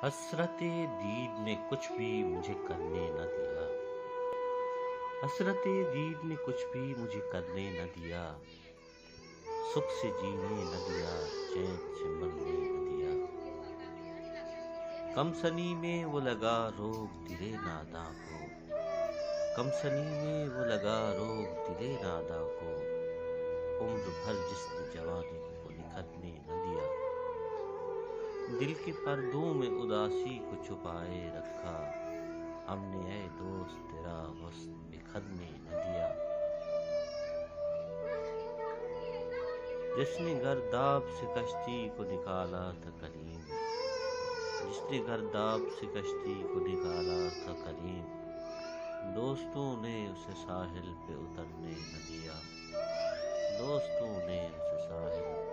حسرت دید نے کچھ بھی مجھے کرنے نہ دیا، حسرت دید نے کچھ بھی مجھے کرنے نہ دیا، سکھ سے جینے نہ دیا، چین سے مرنے نہ دیا۔ کم سنی میں وہ لگا روگ دلِ ناداں کو، کم سنی میں وہ لگا روگ دلِ ناداں کو، عمر بھر جس نے جوانی کو نکھرنے نہ دیا۔ دل کے پردوں میں اداسی کو چھپائے رکھا، ہم نے اے دوست تیرا حسن بکھرنے نہ دیا۔ جس نے گرداب سے کشتی کو نکالا تھا کریم، جس نے گرداب سے کشتی کو نکالا تھا کریم، دوستوں نے اسے ساحل پہ اترنے نہ دیا، دوستوں نے اسے ساحل